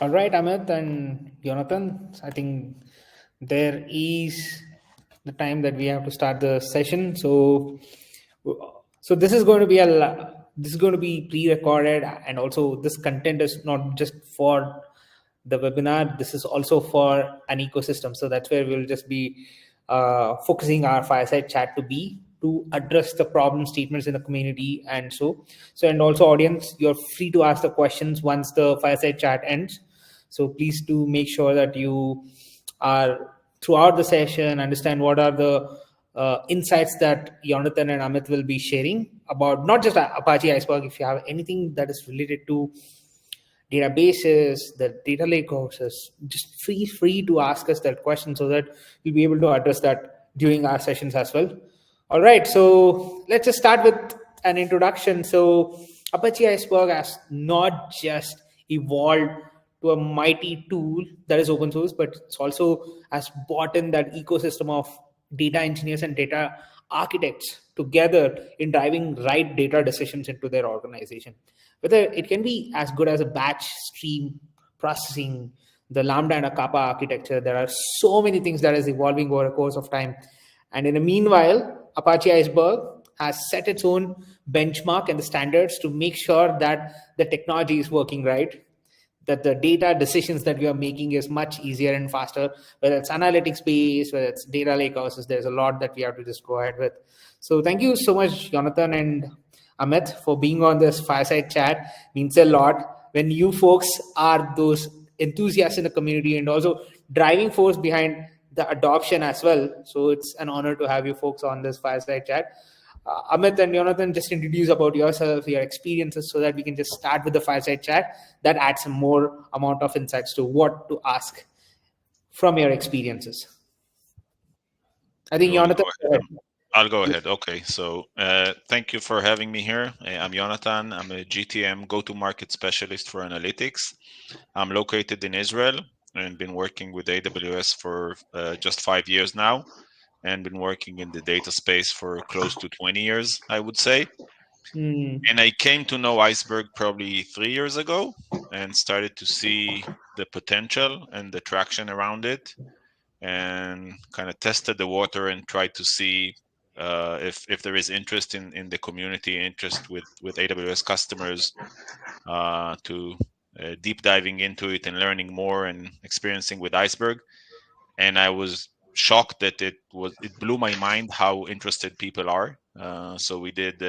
All right, Amit and Jonathan. I think there is the time that we have to start the session. So this is going to be this is going to be pre-recorded, and also this content is not just for the webinar. This is also for an ecosystem. So that's where we'll just be focusing our fireside chat to address the problem statements in the community, and and also audience, you're free to ask the questions once the fireside chat ends. So please do make sure that you are throughout the session understand what are the insights that Jonathan and Amit will be sharing about not just Apache Iceberg. If you have anything that is related to databases, the data lake houses, just free to ask us that question so that we'll be able to address that during our sessions as well. All right, so let's just start with an introduction. So Apache Iceberg has not just evolved to a mighty tool that is open source, but it's also has brought in that ecosystem of data engineers and data architects together in driving right data decisions into their organization. Whether it can be as good as a batch stream processing, the Lambda and a Kappa architecture, there are so many things that is evolving over a course of time. And in the meanwhile, Apache Iceberg has set its own benchmark and the standards to make sure that the technology is working right, that the data decisions that we are making is much easier and faster, whether it's analytics based, whether it's data lake houses. There's a lot that we have to just go ahead with. So thank you so much, Jonathan and Amit, for being on this fireside chat. Means a lot when you folks are those enthusiasts in the community and also driving force behind the adoption as well. So it's an honor to have you folks on this fireside chat. Amit and Jonathan, just introduce about yourself, your experiences, so that we can just start with the fireside chat. That adds some more amount of insights to what to ask from your experiences. I think Jonathan. I'll go ahead. Okay, so thank you for having me here. I'm Jonathan. I'm a GTM go-to-market specialist for analytics. I'm located in Israel and been working with AWS for just 5 years now, and been working in the data space for close to 20 years, I would say. And I came to know Iceberg probably 3 years ago and started to see the potential and the traction around it, and kind of tested the water and tried to see if there is interest in the community, interest with AWS customers to deep diving into it and learning more and experiencing with Iceberg. And I was shocked that it blew my mind how interested people are. So we did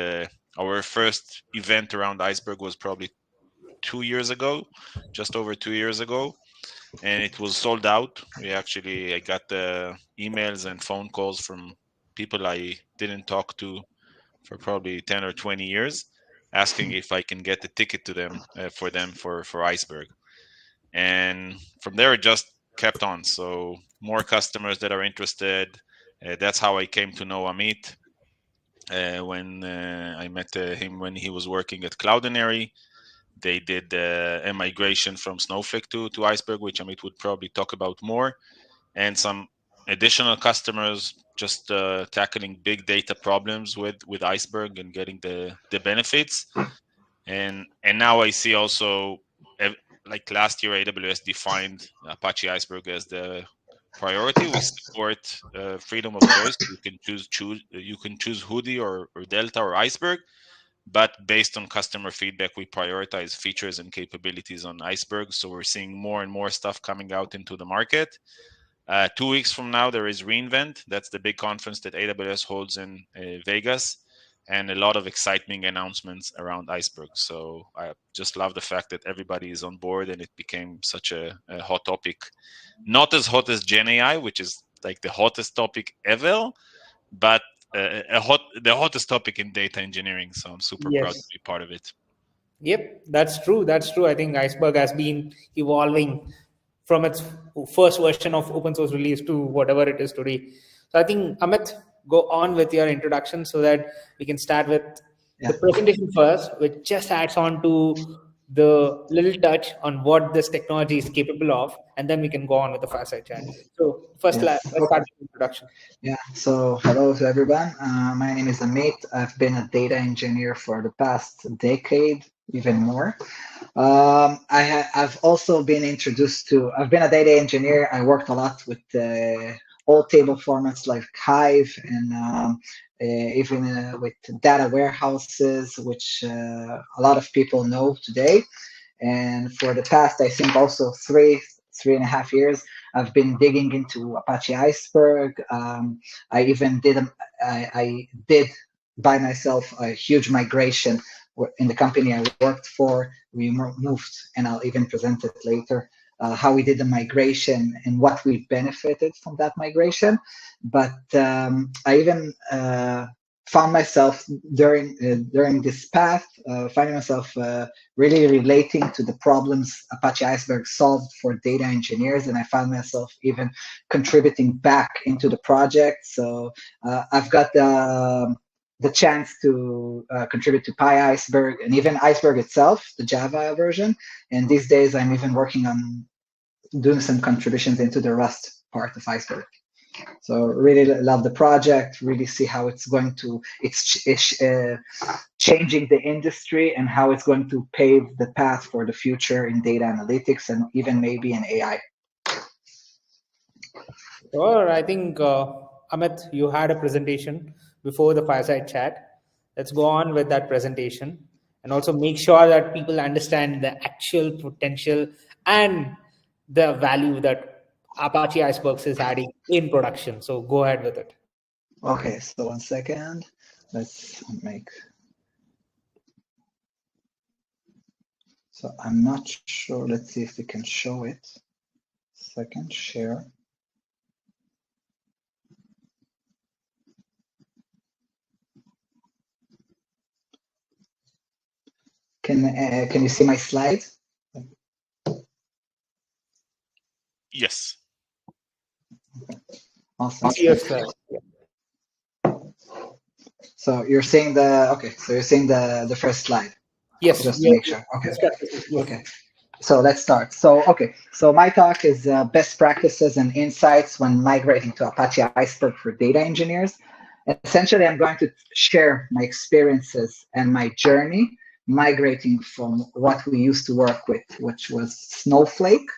our first event around Iceberg was probably 2 years ago, just over 2 years ago, and it was sold out. I got the emails and phone calls from people I didn't talk to for probably 10 or 20 years, asking if I can get a ticket to them for Iceberg. And from there, it just kept on. So more customers that are interested. That's how I came to know Amit. When I met him when he was working at Cloudinary. They did a migration from Snowflake to Iceberg, which Amit would probably talk about more, and some additional customers just tackling big data problems with Iceberg and getting the benefits. And now I see also, like last year, AWS defined Apache Iceberg as the priority. We support freedom of choice. You can choose Hoodie or Delta or Iceberg. But based on customer feedback, we prioritize features and capabilities on Iceberg. So we're seeing more and more stuff coming out into the market. 2 weeks from now, there is reInvent. That's the big conference that AWS holds in Vegas, and a lot of exciting announcements around Iceberg. So I just love the fact that everybody is on board and it became such a hot topic. Not as hot as Gen AI, which is like the hottest topic ever, but the hottest topic in data engineering. So I'm super proud to be part of it. Yep, that's true. That's true. I think Iceberg has been evolving from its first version of open source release to whatever it is today. So I think, Amit, go on with your introduction so that we can start with the presentation first, which just adds on to the little touch on what this technology is capable of, and then we can go on with the fireside chat. So first, let's start with the introduction. Yeah, so hello to everyone. My name is Amit. I've been a data engineer for the past decade, even more. I've also been introduced to. I've been a data engineer. I worked a lot with old table formats like Hive and even with data warehouses, which a lot of people know today. And for the past, I think also 3.5 years, I've been digging into Apache Iceberg. I even did I did by myself a huge migration in the company I worked for. We moved, and I'll even present it later, how we did the migration and what we benefited from that migration. But I even found myself during this path, finding myself really relating to the problems Apache Iceberg solved for data engineers, and I found myself even contributing back into the project. So I've got the chance to contribute to Pi Iceberg and even Iceberg itself, the Java version. And these days, I'm even working on doing some contributions into the Rust part of Iceberg. So really love the project, really see how it's going to, it's changing the industry and how it's going to pave the path for the future in data analytics and even maybe in AI. Sure. I think, Amit, you had a presentation before the fireside chat. Let's go on with that presentation and also make sure that people understand the actual potential and the value that Apache Icebergs is adding in production. So go ahead with it. Okay, so 1 second. Let's make. So I'm not sure. Let's see if we can show it. Second, share. Can you see my slide? Yes. Okay. Awesome. Yes, sir. So you're seeing the first slide. Yes. Just to make sure. Okay. Yes. Okay. So let's start. So my talk is best practices and insights when migrating to Apache Iceberg for data engineers. Essentially, I'm going to share my experiences and my journey migrating from what we used to work with, which was Snowflake.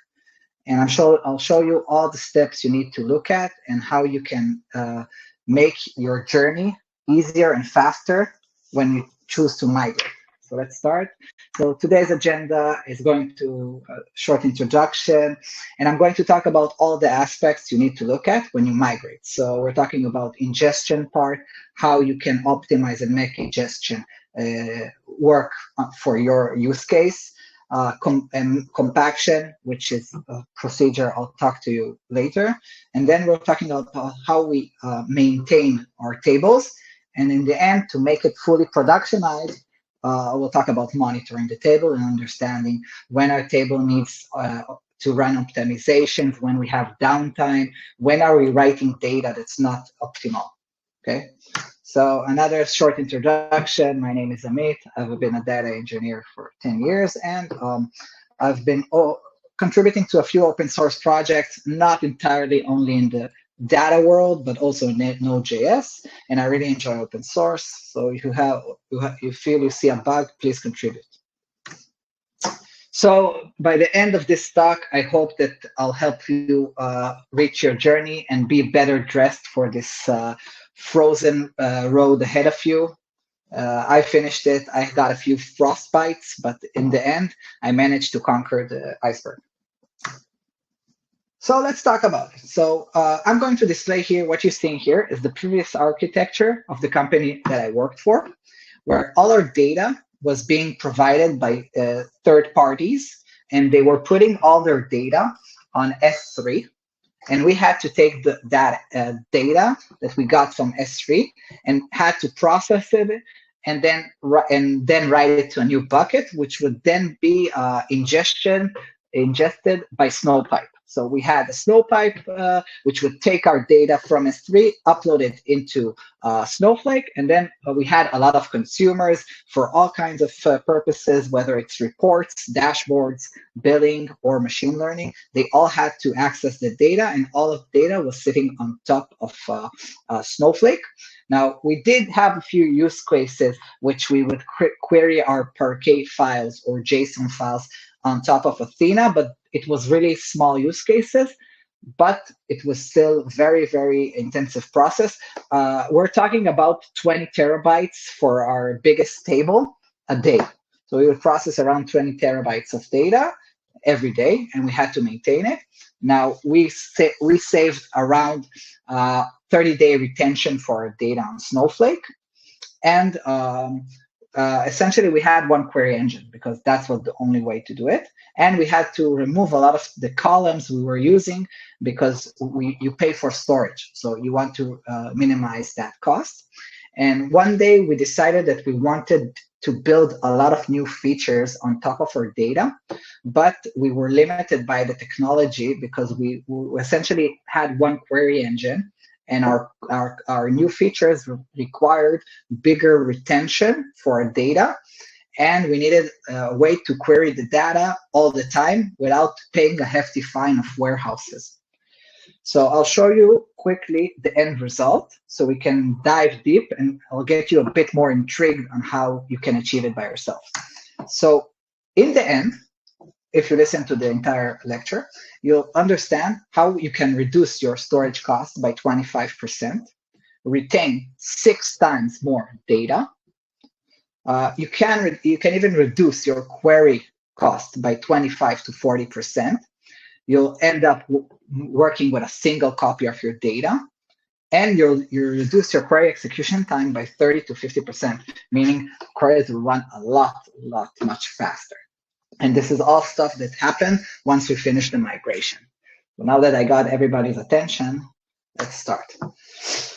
And I'll show you all the steps you need to look at and how you can make your journey easier and faster when you choose to migrate. So let's start. So today's agenda is going to a short introduction, and I'm going to talk about all the aspects you need to look at when you migrate. So we're talking about ingestion part, how you can optimize and make ingestion work for your use case. And compaction, which is a procedure I'll talk to you later. And then we're talking about how we maintain our tables. And in the end, to make it fully productionized, we'll talk about monitoring the table and understanding when our table needs to run optimizations, when we have downtime, when are we writing data that's not optimal, okay? So another short introduction. My name is Amit. I've been a data engineer for 10 years, and I've been contributing to a few open source projects, not entirely only in the data world, but also in Node.js. And I really enjoy open source. So if you feel you see a bug, please contribute. So by the end of this talk, I hope that I'll help you reach your journey and be better dressed for this frozen road ahead of you. I finished it. I got a few frostbites, but in the end, I managed to conquer the iceberg. So let's talk about it. So I'm going to display here what you're seeing here is the previous architecture of the company that I worked for, where all our data was being provided by third parties, and they were putting all their data on S3. And we had to take that data that we got from S3 and had to process it and then write it to a new bucket, which would then be ingested by Snowpipe. So we had a Snowpipe, which would take our data from S3, upload it into Snowflake, and then we had a lot of consumers for all kinds of purposes, whether it's reports, dashboards, billing, or machine learning. They all had to access the data, and all of the data was sitting on top of Snowflake. Now, we did have a few use cases which we would query our Parquet files or JSON files on top of Athena, but it was really small use cases, but it was still very, very intensive process. We're talking about 20 terabytes for our biggest table a day. So we would process around 20 terabytes of data every day, and we had to maintain it. Now, we saved around 30-day retention for our data on Snowflake. And essentially, we had one query engine because that's what the only way to do it. And we had to remove a lot of the columns we were using because you pay for storage. So you want to minimize that cost. And one day we decided that we wanted to build a lot of new features on top of our data, but we were limited by the technology because we essentially had one query engine, and our new features required bigger retention for our data, and we needed a way to query the data all the time without paying a hefty fine of warehouses. So I'll show you quickly the end result so we can dive deep, and I'll get you a bit more intrigued on how you can achieve it by yourself. So in the end, if you listen to the entire lecture, you'll understand how you can reduce your storage cost by 25%, retain 6 times more data. You can even reduce your query cost by 25 to 40%. You'll end up working with a single copy of your data, and you'll reduce your query execution time by 30 to 50%, meaning queries will run a lot much faster. And this is all stuff that happened once we finish the migration. So now that I got everybody's attention, let's start.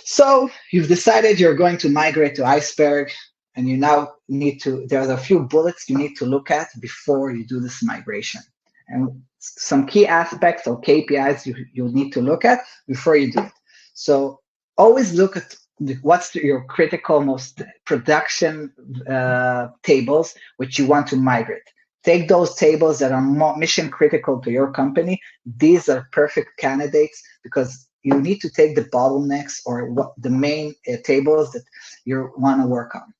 So you've decided you're going to migrate to Iceberg, and you now need to, there's a few bullets you need to look at before you do this migration. And some key aspects or KPIs you'll need to look at before you do it. So always look at what's your critical, most production tables which you want to migrate. Take those tables that are mission critical to your company. These are perfect candidates because you need to take the bottlenecks or what the main tables that you want to work on.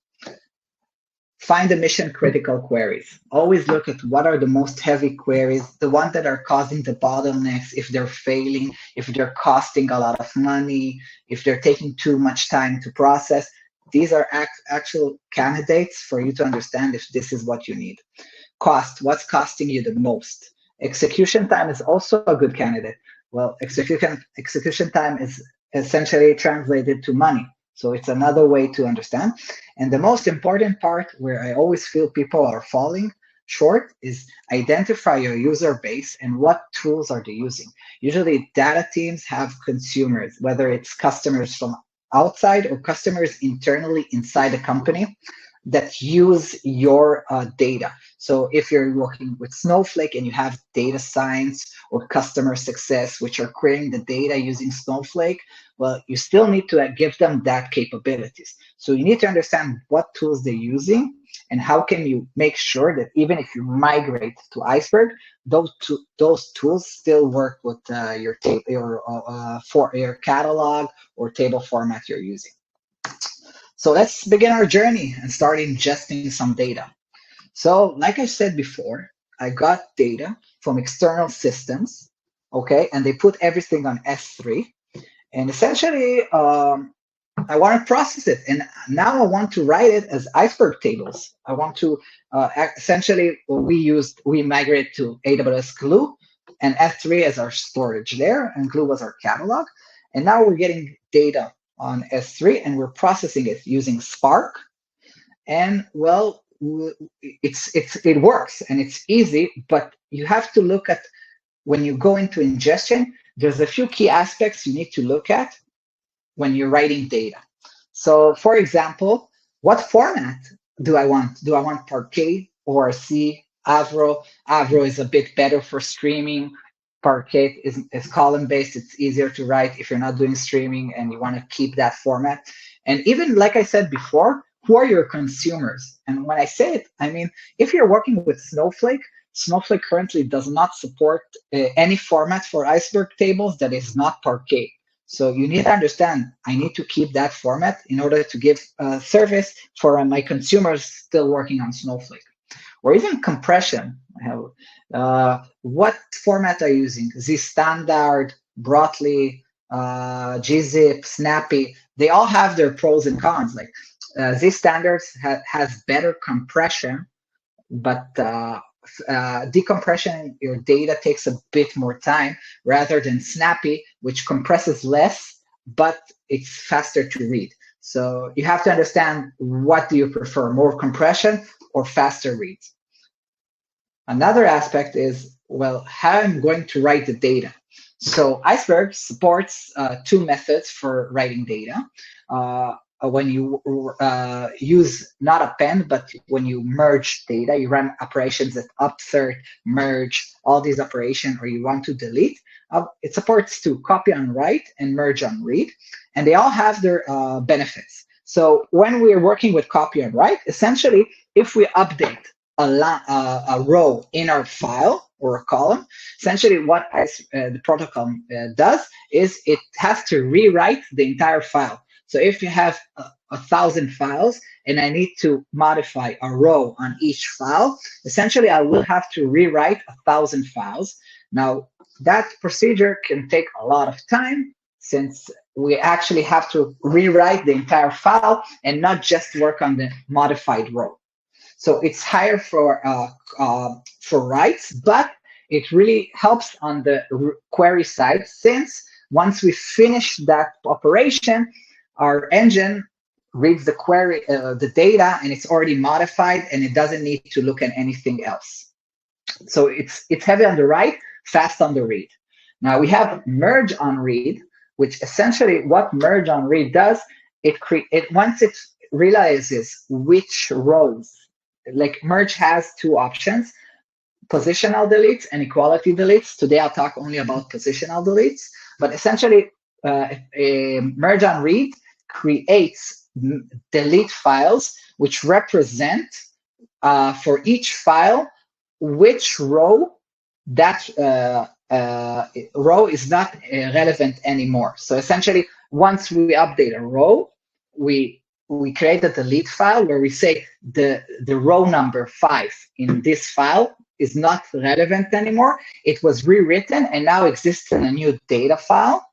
Find the mission critical queries. Always look at what are the most heavy queries, the ones that are causing the bottlenecks, if they're failing, if they're costing a lot of money, if they're taking too much time to process. These are actual candidates for you to understand if this is what you need. Cost, what's costing you the most? Execution time is also a good candidate. Well, execution time is essentially translated to money. So it's another way to understand. And the most important part where I always feel people are falling short is identify your user base and what tools are they using. Usually data teams have consumers, whether it's customers from outside or customers internally inside the company that use your data. So if you're working with Snowflake and you have data science or customer success, which are querying the data using Snowflake, well, you still need to give them that capabilities. So you need to understand what tools they're using and how can you make sure that even if you migrate to Iceberg, those tools still work with your catalog or table format you're using. So let's begin our journey and start ingesting some data. So like I said before, I got data from external systems, okay, and they put everything on S3. And essentially, I want to process it. And now I want to write it as Iceberg tables. I want to, essentially, we migrate to AWS Glue and S3 as our storage there, and Glue was our catalog. And now we're getting data on S3 and we're processing it using Spark. And well, it works and it's easy, but you have to look at, when you go into ingestion, there's a few key aspects you need to look at when you're writing data. So for example, what format do I want? Do I want Parquet, ORC, Avro? Avro is a bit better for streaming. Parquet is column-based. It's easier to write if you're not doing streaming and you want to keep that format. And even like I said before, who are your consumers? And when I say it, I mean, if you're working with Snowflake, Snowflake currently does not support any format for Iceberg tables that is not Parquet. So you need to understand, I need to keep that format in order to give service for my consumers still working on Snowflake. Or even compression. What format are you using? Z standard, Brotli, gzip, Snappy. They all have their pros and cons. Like Z standards has better compression, but decompression your data takes a bit more time rather than Snappy, which compresses less, but it's faster to read. So you have to understand, what do you prefer, more compression or faster reads? Another aspect is, well, how I'm going to write the data. So Iceberg supports two methods for writing data. When you use not append, but when you merge data, you run operations that upsert, merge, all these operations, or you want to delete. It supports to copy on write and merge on read, and they all have their benefits. So when we're working with copy on write, essentially, if we update a row in our file or a column, essentially what the protocol does is it has to rewrite the entire file. So if you have 1,000 files and I need to modify a row on each file, essentially I will have to rewrite 1,000 files. Now, that procedure can take a lot of time, since we actually have to rewrite the entire file and not just work on the modified row. So it's higher for writes, but it really helps on the query side, since once we finish that operation, our engine reads the query, the data, and it's already modified, and it doesn't need to look at anything else. So it's heavy on the write, fast on the read. Now we have merge on read, which essentially what merge on read does, once it realizes which rows, like merge has two options, positional deletes and equality deletes. Today I'll talk only about positional deletes, but essentially a merge on read creates delete files which represent for each file which row that row is not relevant anymore. So essentially, once we update a row, we create a delete file where we say the row number 5 in this file is not relevant anymore. It was rewritten and now exists in a new data file.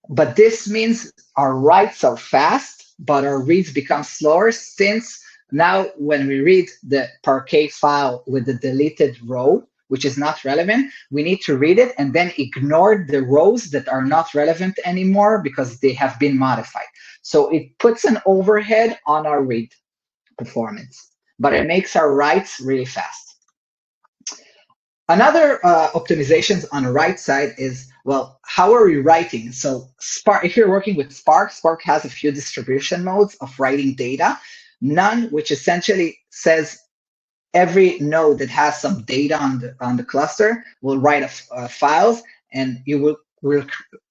But this means our writes are fast, but our reads become slower, since now when we read the Parquet file with the deleted row, which is not relevant, we need to read it and then ignore the rows that are not relevant anymore because they have been modified. So it puts an overhead on our read performance, but it makes our writes really fast. Another optimizations on the right side is, well, how are we writing? So Spark, if you're working with Spark, Spark has a few distribution modes of writing data. None, which essentially says every node that has some data on the cluster will write files, and you will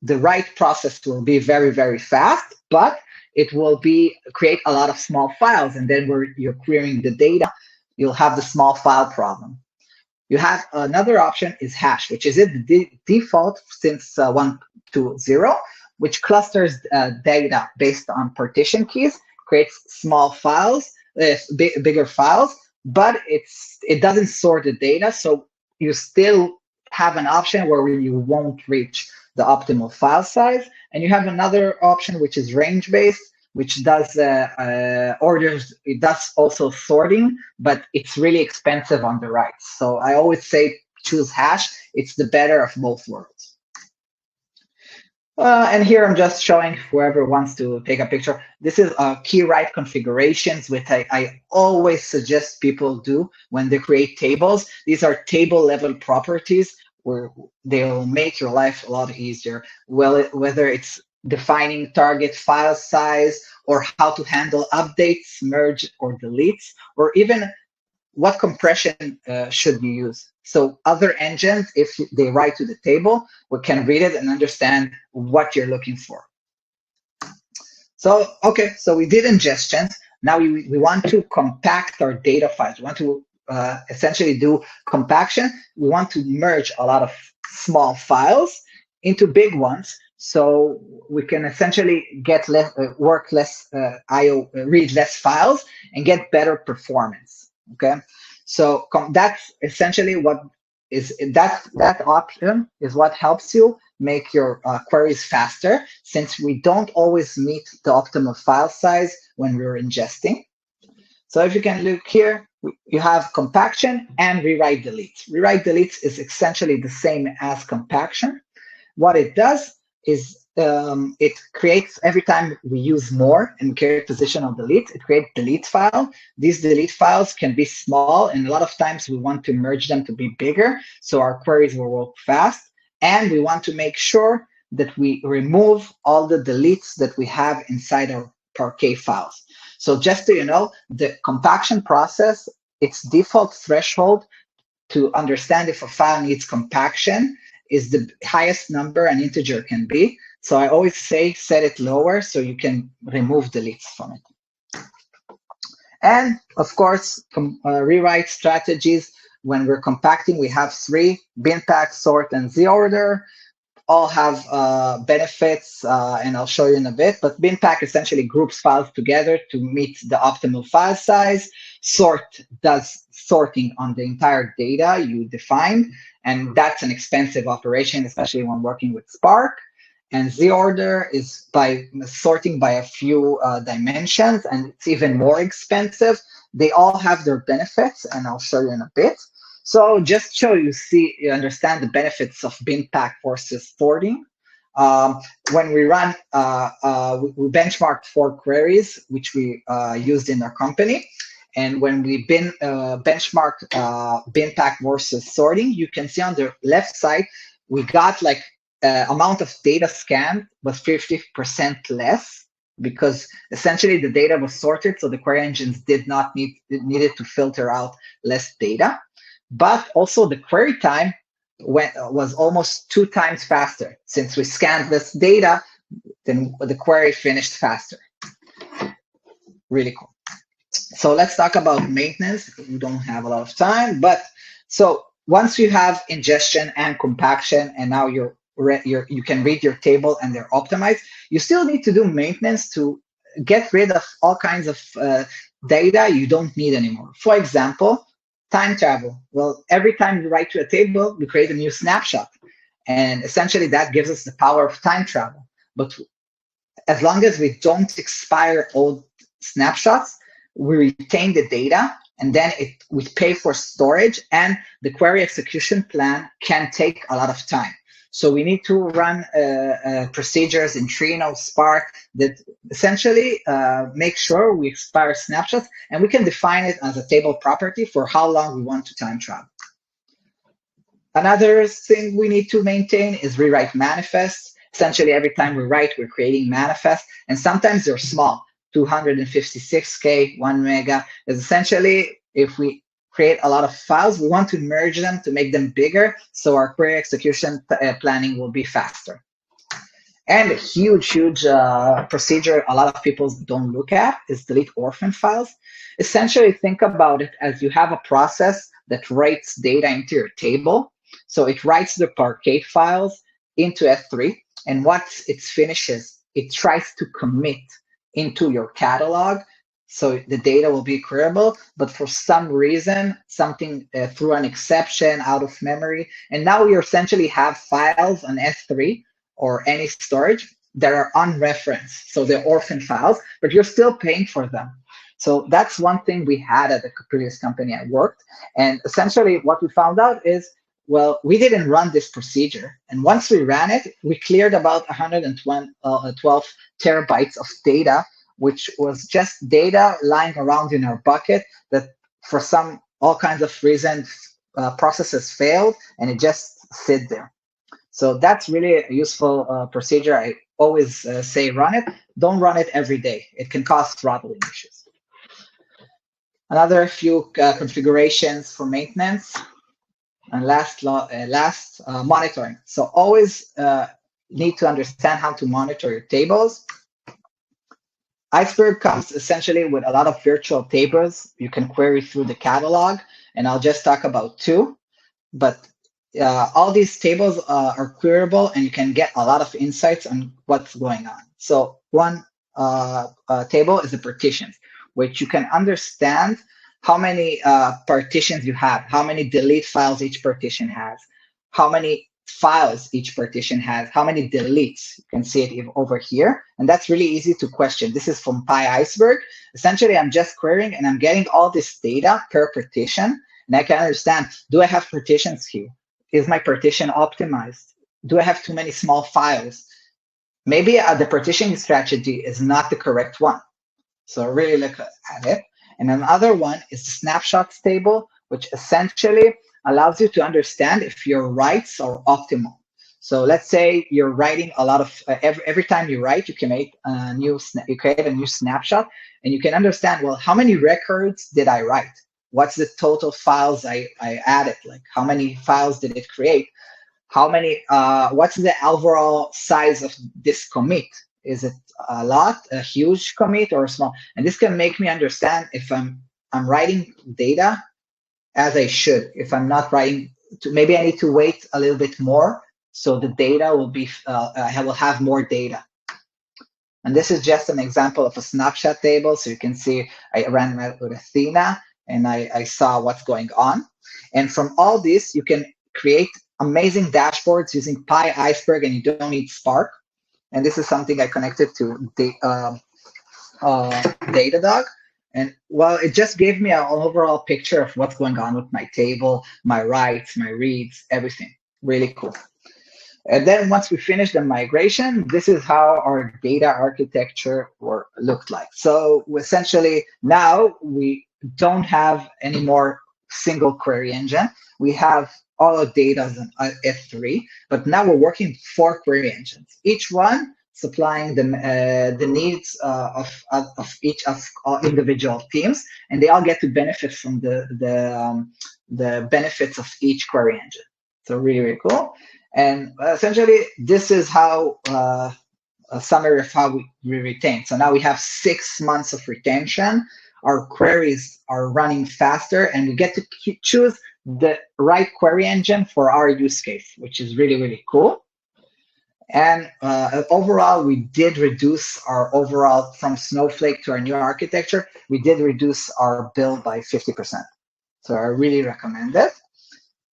the write process will be very, very fast, but it will create a lot of small files, and then where you're querying the data, you'll have the small file problem. You have another option is hash, which is the default since 1.2.0, which clusters data based on partition keys, creates small files, bigger files, but it doesn't sort the data, so you still have an option where you won't reach the optimal file size. And you have another option which is range-based, which does orders. It does also sorting, but it's really expensive on the writes. So I always say choose hash. It's the better of both worlds. And here I'm just showing whoever wants to take a picture. This is key write configurations, which I always suggest people do when they create tables. These are table level properties where they'll make your life a lot easier. Well, whether it's defining target file size, or how to handle updates, merge, or deletes, or even what compression should you use? So other engines, if they write to the table, we can read it and understand what you're looking for. So, okay, so we did ingestions. Now we want to compact our data files. We want to essentially do compaction. We want to merge a lot of small files into big ones, so we can essentially get less, work less, read less files and get better performance. Okay, so that's essentially what is that option is what helps you make your queries faster, since we don't always meet the optimal file size when we're ingesting. So if you can look here, you have compaction and rewrite deletes. Rewrite deletes is essentially the same as compaction. What it does is it creates, every time we use more and create positional deletes, it creates delete file. These delete files can be small, and a lot of times we want to merge them to be bigger, so our queries will work fast. And we want to make sure that we remove all the deletes that we have inside our Parquet files. So just so you know, the compaction process, its default threshold to understand if a file needs compaction is the highest number an integer can be. So I always say set it lower so you can remove deletes from it. And of course, rewrite strategies. When we're compacting, we have 3: bin pack, sort, and z-order. All have benefits, and I'll show you in a bit. But bin pack essentially groups files together to meet the optimal file size. Sort does sorting on the entire data you defined, and that's an expensive operation, especially when working with Spark. And z-order is by sorting by a few dimensions, and it's even more expensive. They all have their benefits, and I'll show you in a bit. So just so you understand the benefits of bin pack versus sorting. When we run, we benchmarked 4 queries, which we used in our company. And when we benchmarked bin pack versus sorting, you can see on the left side, we got like amount of data scanned was 50% less, because essentially the data was sorted, so the query engines needed to filter out less data. But also the query time was almost 2 times faster. Since we scanned this data, then the query finished faster. Really cool. So let's talk about maintenance. We don't have a lot of time, but so once you have ingestion and compaction, and now you can read your table and they're optimized, you still need to do maintenance to get rid of all kinds of data you don't need anymore. For example, time travel. Well, every time you write to a table, we create a new snapshot. And essentially that gives us the power of time travel. But as long as we don't expire old snapshots, we retain the data, and then we pay for storage, and the query execution plan can take a lot of time. So we need to run procedures in Trino, Spark, that essentially make sure we expire snapshots, and we can define it as a table property for how long we want to time travel. Another thing we need to maintain is rewrite manifests. Essentially, every time we write, we're creating manifests, and sometimes they're small, 256K, 1 mega. Is essentially, if we create a lot of files, we want to merge them to make them bigger, so our query execution planning will be faster. And a huge procedure a lot of people don't look at is delete orphan files. Essentially, think about it as you have a process that writes data into your table. So it writes the Parquet files into S3, and once it finishes, it tries to commit into your catalog, so the data will be queryable, but for some reason, something through an exception out of memory, and now you essentially have files on S3 or any storage that are unreferenced, so they're orphan files, but you're still paying for them. So that's one thing we had at the previous company I worked, and essentially what we found out is, well, we didn't run this procedure, and once we ran it, we cleared about 112 terabytes of data, which was just data lying around in our bucket that for all kinds of reasons, processes failed, and it just sit there. So that's really a useful procedure. I always say run it. Don't run it every day. It can cause throttling issues. Another few configurations for maintenance, and last monitoring. So always need to understand how to monitor your tables. Iceberg comes essentially with a lot of virtual tables you can query through the catalog, and I'll just talk about two. But all these tables are queryable, and you can get a lot of insights on what's going on. So one table is the partitions, which you can understand how many partitions you have, how many delete files each partition has, how many files each partition has, how many deletes. You can see it over here. And that's really easy to question. This is from Pi Iceberg. Essentially, I'm just querying and I'm getting all this data per partition. And I can understand, do I have partitions here? Is my partition optimized? Do I have too many small files? Maybe the partitioning strategy is not the correct one. So really look at it. And another one is the snapshots table, which essentially allows you to understand if your writes are optimal. So let's say you're writing a lot of every time you write, you can make a new you create a new snapshot, and you can understand, well, how many records did I write? What's the total files I added? Like how many files did it create? How many? What's the overall size of this commit? Is it a lot, a huge commit, or small? And this can make me understand if I'm writing data as I should. If I'm not writing, maybe I need to wait a little bit more so the data will be. I will have more data. And this is just an example of a snapshot table. So you can see I ran with Athena, and I saw what's going on. And from all this, you can create amazing dashboards using Pi Iceberg, and you don't need Spark. And this is something I connected to Datadog. And well, it just gave me an overall picture of what's going on with my table, my writes, my reads, everything. Really cool. And then once we finish the migration, this is how our data architecture looked like. So essentially, now we don't have any more single query engine. We have all our data on S3, but now we're working 4 query engines, each one supplying the needs of each of all individual teams, and they all get to benefit from the benefits of each query engine. So really, really cool. And essentially, this is how a summary of how we retain. So now we have 6 months of retention. Our queries are running faster, and we get to choose the right query engine for our use case, which is really, really cool. And overall, we did reduce our overall, from Snowflake to our new architecture, we did reduce our bill by 50%. So I really recommend it.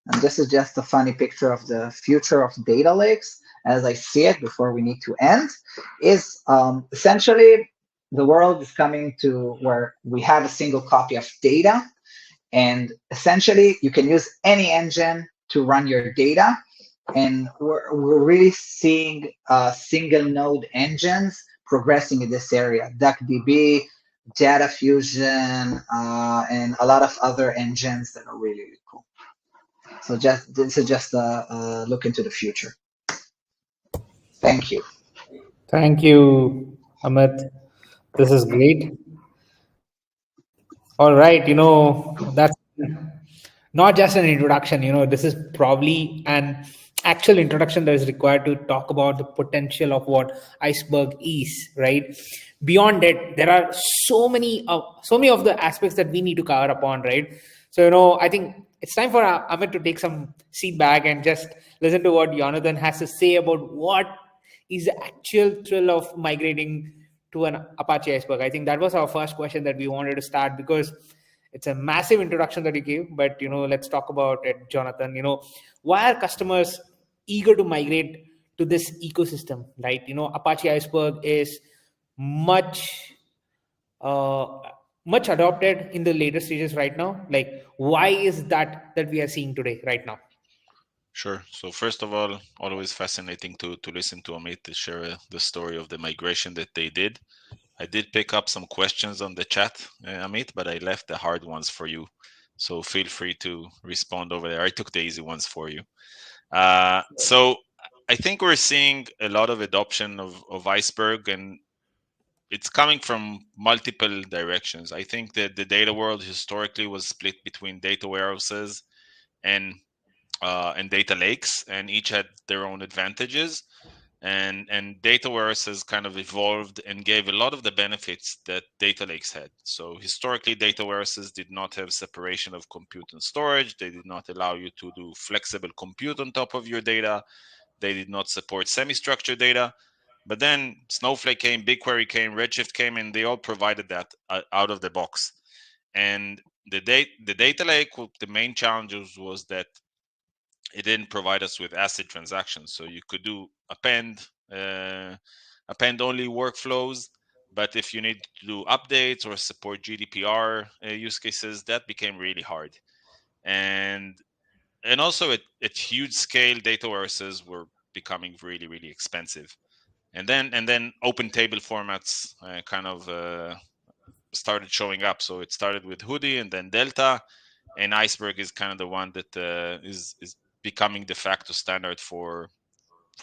And this is just a funny picture of the future of data lakes as I see it before we need to end, is essentially the world is coming to where we have a single copy of data, and essentially you can use any engine to run your data. And we're really seeing single node engines progressing in this area, DuckDB, Data Fusion, and a lot of other engines that are really, really cool. So this is just a look into the future. Thank you. Thank you, Amit. This is great. All right, that's not just an introduction. This is probably an actual introduction that is required to talk about the potential of what Iceberg is, right? Beyond it, there are so many of the aspects that we need to cover upon, right? So, I think it's time for Amit to take some seat back and just listen to what Jonathan has to say about what is the actual thrill of migrating to an Apache Iceberg. I think that was our first question that we wanted to start, because it's a massive introduction that you gave, but let's talk about it, Jonathan. Why are customers eager to migrate to this ecosystem, right? Apache Iceberg is much much adopted in the later stages right now. Like, why is that we are seeing today right now? Sure. So first of all, always fascinating to listen to Amit to share the story of the migration that they did. I did pick up some questions on the chat, Amit, but I left the hard ones for you. So feel free to respond over there. I took the easy ones for you. So I think we're seeing a lot of adoption of Iceberg, and it's coming from multiple directions. I think that the data world historically was split between data warehouses and data lakes, and each had their own advantages. And data warehouses kind of evolved and gave a lot of the benefits that data lakes had. So historically, data warehouses did not have separation of compute and storage. They did not allow you to do flexible compute on top of your data. They did not support semi-structured data. But then Snowflake came, BigQuery came, Redshift came, and they all provided that out of the box. And the data lake, the main challenges was that it didn't provide us with ACID transactions. So you could do append only workflows, but if you need to do updates or support GDPR use cases, that became really hard. And also at huge scale, data warehouses were becoming really, really expensive. And then open table formats kind of started showing up. So it started with Hoodie and then Delta, and Iceberg is kind of the one that is becoming de facto standard for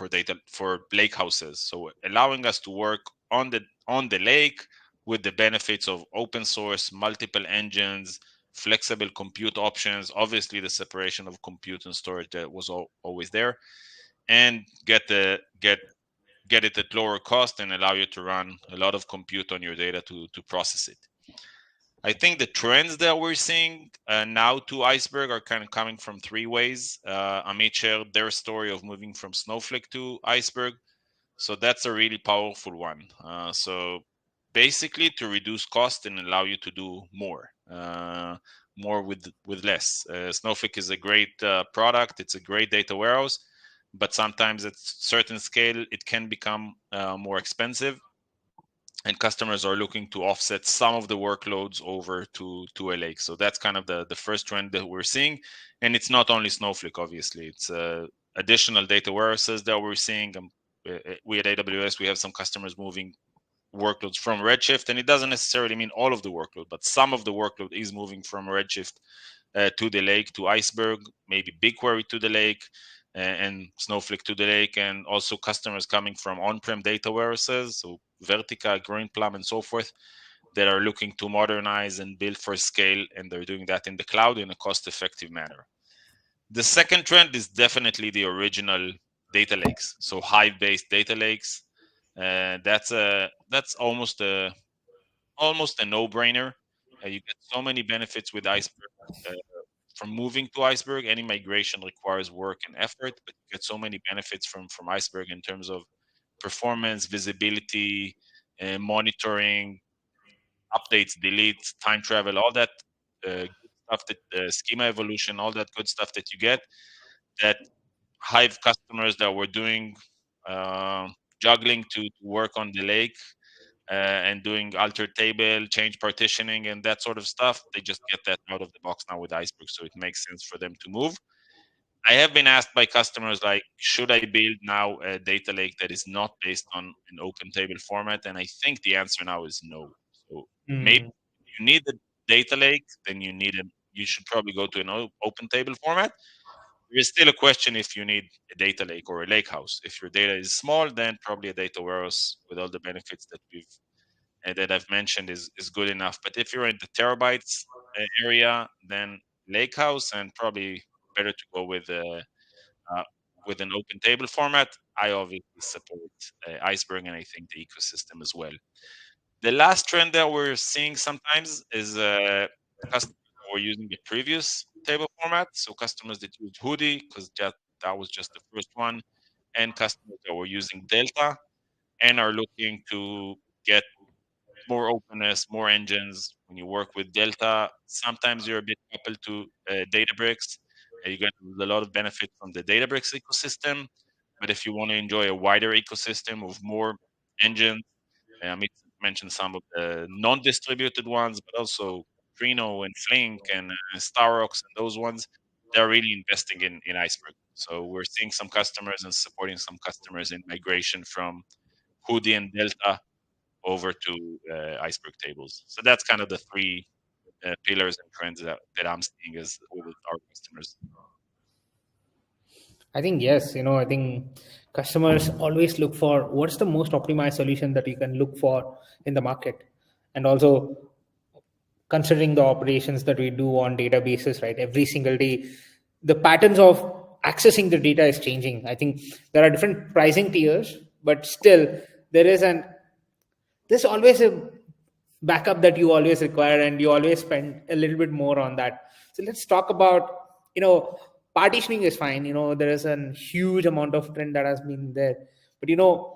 data for lake houses. So allowing us to work on the lake with the benefits of open source, multiple engines, flexible compute options, obviously the separation of compute and storage that was always there, and get it at lower cost and allow you to run a lot of compute on your data to process it. I think the trends that we're seeing now to Iceberg are kind of coming from three ways. Amit shared their story of moving from Snowflake to Iceberg. So that's a really powerful one. So basically to reduce cost and allow you to do more with less. Snowflake is a great product. It's a great data warehouse, but sometimes at certain scale, it can become more expensive, and customers are looking to offset some of the workloads over to a lake. So that's kind of the first trend that we're seeing. And it's not only Snowflake, obviously. It's additional data warehouses that we're seeing. We at AWS, we have some customers moving workloads from Redshift, and it doesn't necessarily mean all of the workload, but some of the workload is moving from Redshift to the lake, to Iceberg, maybe BigQuery to the lake, and Snowflake to the lake, and also customers coming from on-prem data warehouses, so Vertica, Greenplum, and so forth, that are looking to modernize and build for scale, and they're doing that in the cloud in a cost-effective manner. The second trend is definitely the original data lakes, so Hive-based data lakes. That's almost a no-brainer. You get so many benefits with Iceberg. Uh, from moving to Iceberg, any migration requires work and effort, but you get so many benefits from Iceberg in terms of performance, visibility, monitoring, updates, deletes, time travel, all that good stuff, that schema evolution, all that good stuff that you get, that Hive customers that were doing uh, juggling to work on the lake and doing alter table, change partitioning, and that sort of stuff, they just get that out of the box now with Iceberg. So it makes sense for them to move. I have been asked by customers, like, should I build now a data lake that is not based on an open table format? And I think the answer now is no. So maybe Mm. you need a data lake, then you should probably go to an open table format. There is still a question if you need a data lake or a lake house. If your data is small, then probably a data warehouse with all the benefits that I've mentioned is good enough. But if you're in the terabytes area, then Lakehouse, and probably better to go uh, with an open table format. I obviously support Iceberg, and I think the ecosystem as well. The last trend that we're seeing sometimes is customers who are using the previous table format. So customers that use Hoodie, because that was just the first one, and customers that were using Delta and are looking to get more openness, more engines. When you work with Delta, sometimes you're a bit coupled to Databricks. You get a lot of benefit from the Databricks ecosystem. But if you want to enjoy a wider ecosystem of more engines, I mentioned some of the non-distributed ones, but also Trino and Flink and Starox and those ones, they're really investing in Iceberg. So we're seeing some customers and supporting some customers in migration from Hoodie and Delta over to Iceberg tables. So that's kind of the three pillars and trends that I'm seeing as with our customers. I think yes. I think customers always look for what's the most optimized solution that you can look for in the market, and also considering the operations that we do on databases, right? Every single day, the patterns of accessing the data is changing. I think there are different pricing tiers, but still there is an there's always a backup that you always require, and you always spend a little bit more on that. So let's talk about, partitioning is fine. There is a huge amount of trend that has been there, but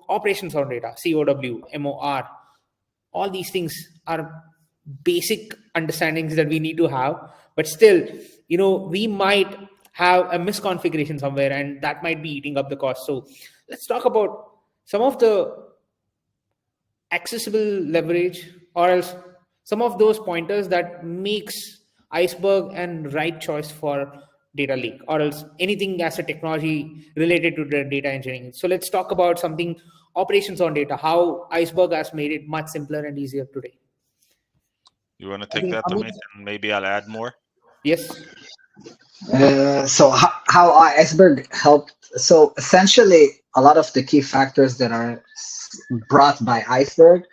operations on data, COW, MOR, all these things are basic understandings that we need to have. But still, we might have a misconfiguration somewhere, and that might be eating up the cost. So let's talk about some of the accessible leverage, or else some of those pointers that makes Iceberg and right choice for data lake, or else anything as a technology related to the data engineering. So let's talk about something, operations on data, how Iceberg has made it much simpler and easier today. You want to I take think that, Amit, and maybe I'll add more? Yes. So how Iceberg helped? So essentially, a lot of the key factors that are brought by Iceberg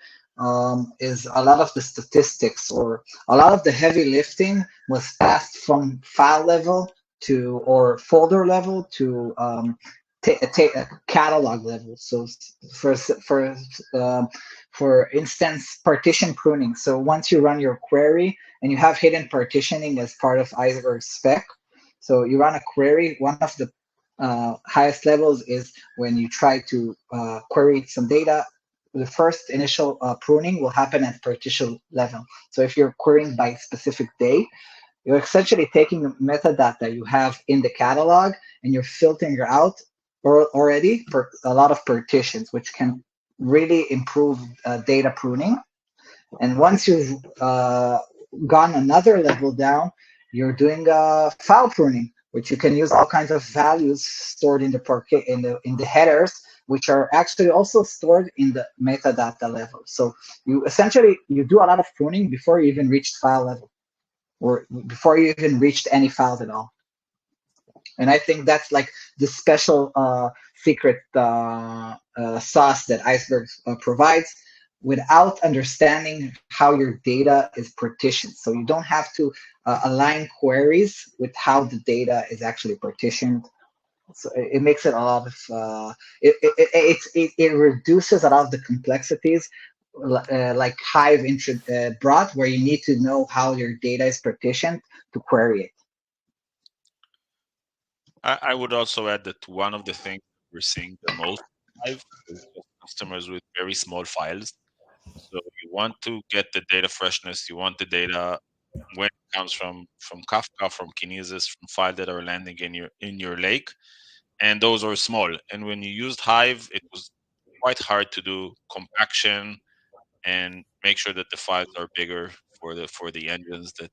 is a lot of the statistics, or a lot of the heavy lifting was passed from file level to, or folder level to, catalog level. So for instance, partition pruning. So once you run your query and you have hidden partitioning as part of Iceberg spec, so you run a query. One of the highest levels is when you try to query some data. The first initial pruning will happen at partition level. So if you're querying by specific day, you're essentially taking the metadata you have in the catalog and you're filtering out already for a lot of partitions, which can really improve data pruning. And once you've gone another level down, you're doing file pruning, which you can use all kinds of values stored in the headers, which are actually also stored in the metadata level. So you essentially you do a lot of pruning before you even reach file level, or before you even reached any files at all. And I think that's like the special secret sauce that Iceberg provides, without understanding how your data is partitioned. So you don't have to align queries with how the data is actually partitioned. So it makes it a lot of it reduces a lot of the complexities, like Hive brought, where you need to know how your data is partitioned to query it. I would also add that one of the things we're seeing the most live is just customers with very small files. So you want to get the data freshness, you want the data when it comes from Kafka, from Kinesis, from files that are landing in your lake, and those are small. And when you used Hive, it was quite hard to do compaction and make sure that the files are bigger for the engines that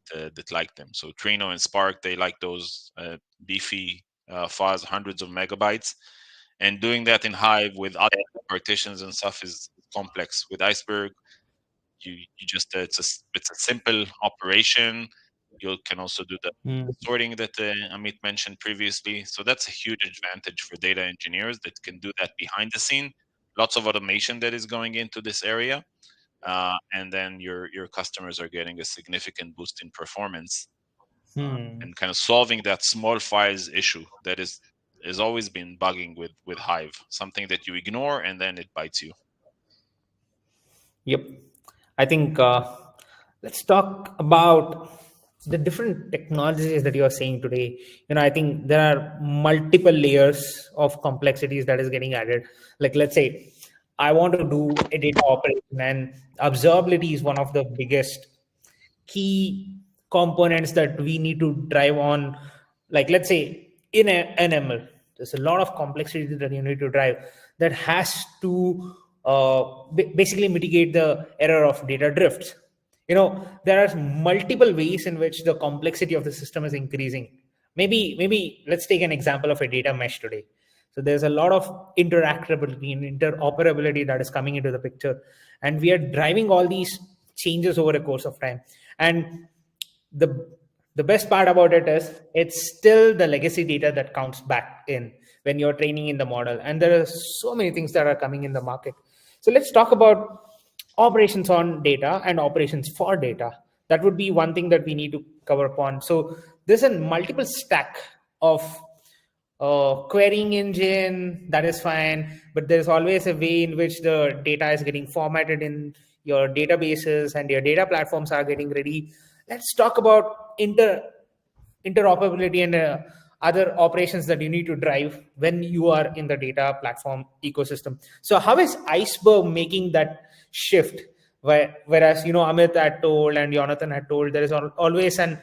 like them. So Trino and Spark, they like those beefy files, hundreds of megabytes, and doing that in Hive with other partitions and stuff is complex. With Iceberg, you just it's a simple operation. You can also do the sorting that Amit mentioned previously. So that's a huge advantage for data engineers that can do that behind the scene. Lots of automation that is going into this area. And then your customers are getting a significant boost in performance, and kind of solving that small files issue that has always been bugging with Hive, something that you ignore and then it bites you. Yep. I think let's talk about the different technologies that you are saying today. I think there are multiple layers of complexities that is getting added. Like, let's say I want to do a data operation, and observability is one of the biggest key components that we need to drive on. Like, let's say in an ML, there's a lot of complexity that you need to drive that has to basically mitigate the error of data drifts. There are multiple ways in which the complexity of the system is increasing. Maybe let's take an example of a data mesh today. So there's a lot of interactability and interoperability that is coming into the picture, and we are driving all these changes over a course of time. And the best part about it is it's still the legacy data that counts back in. when you're training in the model. And there are so many things that are coming in the market. So let's talk about operations on data and operations for data. That would be one thing that we need to cover upon. So there's a multiple stack of querying engine, that is fine, but there's always a way in which the data is getting formatted in your databases and your data platforms are getting ready. Let's talk about interoperability and other operations that you need to drive when you are in the data platform ecosystem. So how is Iceberg making that shift? Whereas, Amit had told and Jonathan had told, there is always an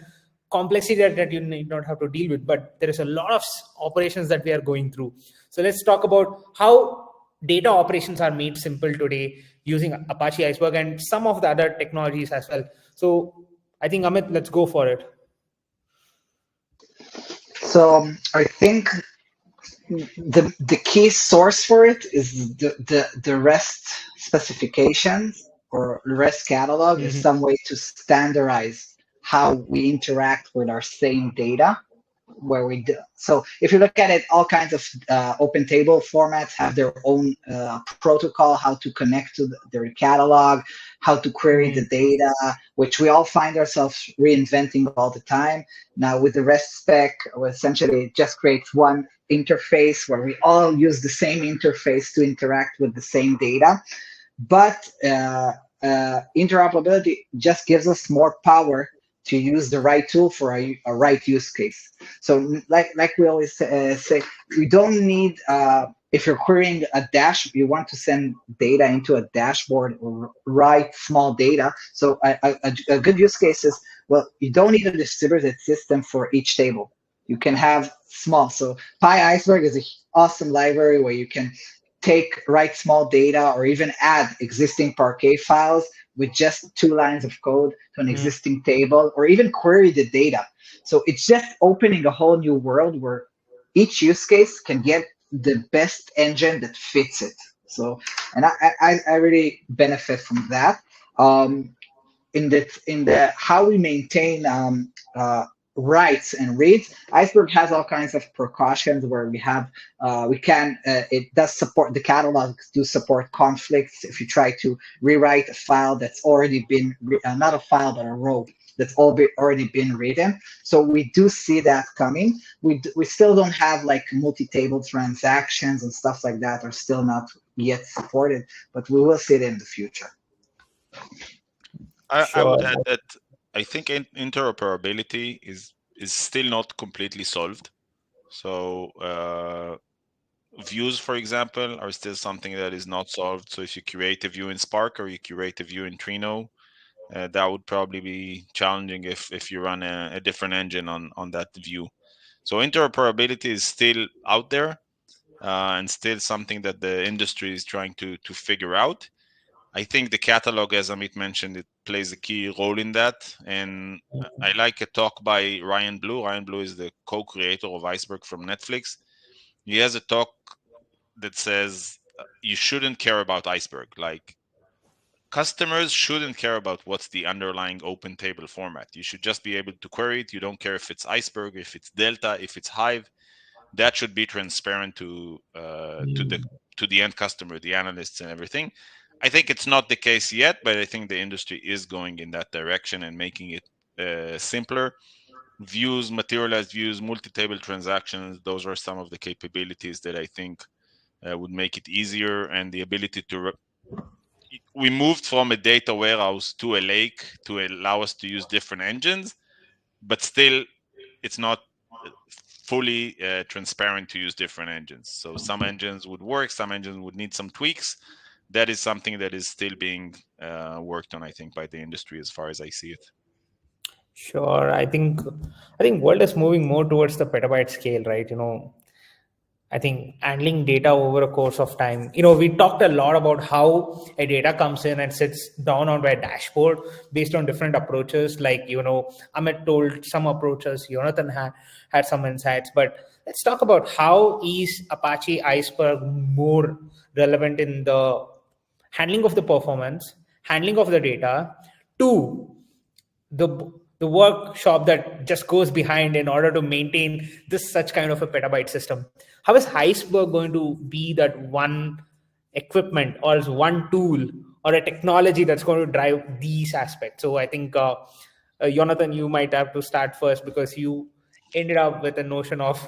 complexity that you need not have to deal with, but there is a lot of operations that we are going through. So let's talk about how data operations are made simple today using Apache Iceberg and some of the other technologies as well. So I think, Amit, let's go for it. So I think the key source for it is the REST specifications or REST catalog is some way to standardize how we interact with our same data. Where we do. So if you look at it, all kinds of open table formats have their own protocol, how to connect to their catalog, how to query the data, which we all find ourselves reinventing all the time. Now with the REST spec, essentially it just creates one interface where we all use the same interface to interact with the same data. But interoperability just gives us more power to use the right tool for a right use case. So like we always say, we don't need, if you're querying a you want to send data into a dashboard or write small data. So a good use case is, well, you don't need a distributed system for each table. You can have small. So Iceberg is an awesome library where you can write small data or even add existing Parquet files with just 2 lines of code to an existing table, or even query the data. So it's just opening a whole new world where each use case can get the best engine that fits it. So, and I really benefit from that. In the how we maintain writes and reads, Iceberg has all kinds of precautions where it does support, the catalogs do support conflicts. If you try to rewrite a file that's already been, not a file, but a row that's already been written. So we do see that coming. We still don't have like multi-table transactions and stuff like that are still not yet supported, but we will see it in the future. I would add that I think interoperability is still not completely solved. So views, for example, are still something that is not solved. So if you create a view in Spark or you create a view in Trino, that would probably be challenging if you run a different engine on that view. So interoperability is still out there and still something that the industry is trying to figure out. I think the catalog, as Amit mentioned, it plays a key role in that. And I like a talk by Ryan Blue. Ryan Blue is the co-creator of Iceberg from Netflix. He has a talk that says you shouldn't care about Iceberg. Like, customers shouldn't care about what's the underlying open table format. You should just be able to query it. You don't care if it's Iceberg, if it's Delta, if it's Hive. That should be transparent to the end customer, the analysts, and everything. I think it's not the case yet, but I think the industry is going in that direction and making it simpler. Views, materialized views, multi-table transactions, those are some of the capabilities that I think would make it easier, and the ability to we moved from a data warehouse to a lake to allow us to use different engines, but still it's not fully transparent to use different engines. So some engines would work, some engines would need some tweaks. That is something that is still being worked on, I think, by the industry as far as I see it. Sure. I think world is moving more towards the petabyte scale, right? I think handling data over a course of time. We talked a lot about how a data comes in and sits down on a dashboard based on different approaches. Like, Amit told some approaches, Jonathan had some insights, but let's talk about how is Apache Iceberg more relevant in the handling of the performance, handling of the data, to the the workshop that just goes behind in order to maintain this such kind of a petabyte system. How is Iceberg going to be that one equipment or is one tool or a technology that's going to drive these aspects? So I think, Jonathan, you might have to start first because you ended up with a notion of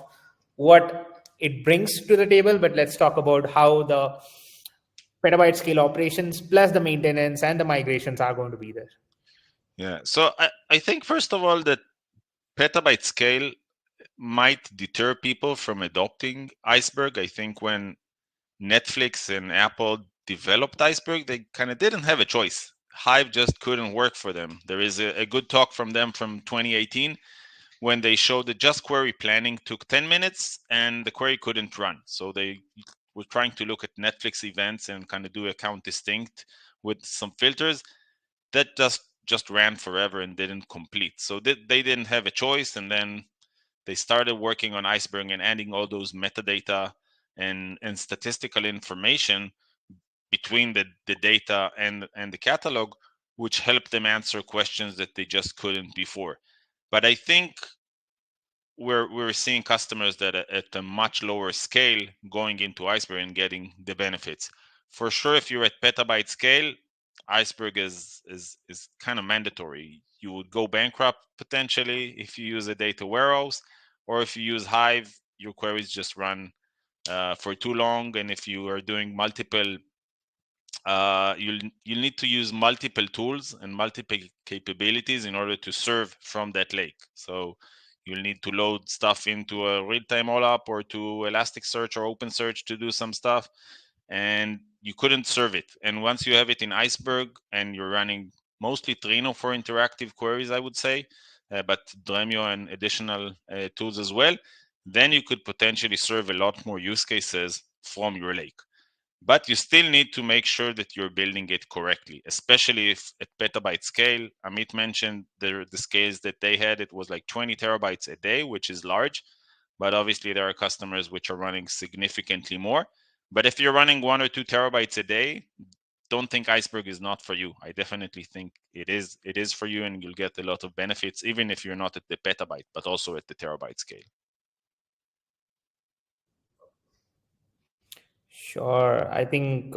what it brings to the table, but let's talk about how the petabyte scale operations plus the maintenance and the migrations are going to be there. Yeah, so I think first of all that petabyte scale might deter people from adopting Iceberg. I think when Netflix and Apple developed Iceberg, they kind of didn't have a choice. Hive just couldn't work for them. There is a good talk from them from 2018 when they showed that just query planning took 10 minutes and the query couldn't run. So they were trying to look at Netflix events and kind of do a count distinct with some filters. That just ran forever and didn't complete. So they didn't have a choice. And then they started working on Iceberg and adding all those metadata and statistical information between the data and the catalog, which helped them answer questions that they just couldn't before. But I think we're seeing customers that are at a much lower scale going into Iceberg and getting the benefits. For sure, if you're at petabyte scale, Iceberg is kind of mandatory. You would go bankrupt potentially if you use a data warehouse, or if you use Hive, your queries just run for too long. And if you are doing multiple, you'll need to use multiple tools and multiple capabilities in order to serve from that lake. So you'll need to load stuff into a real-time OLAP or to Elasticsearch or OpenSearch to do some stuff, and you couldn't serve it. And once you have it in Iceberg and you're running mostly Trino for interactive queries, I would say, but Dremio and additional tools as well, then you could potentially serve a lot more use cases from your lake. But you still need to make sure that you're building it correctly, especially if at petabyte scale. Amit mentioned the scales that they had, it was like 20 terabytes a day, which is large. But obviously there are customers which are running significantly more. But if you're running 1 or 2 terabytes a day, don't think Iceberg is not for you. I definitely think it is for you, and you'll get a lot of benefits, even if you're not at the petabyte, but also at the terabyte scale. Sure. I think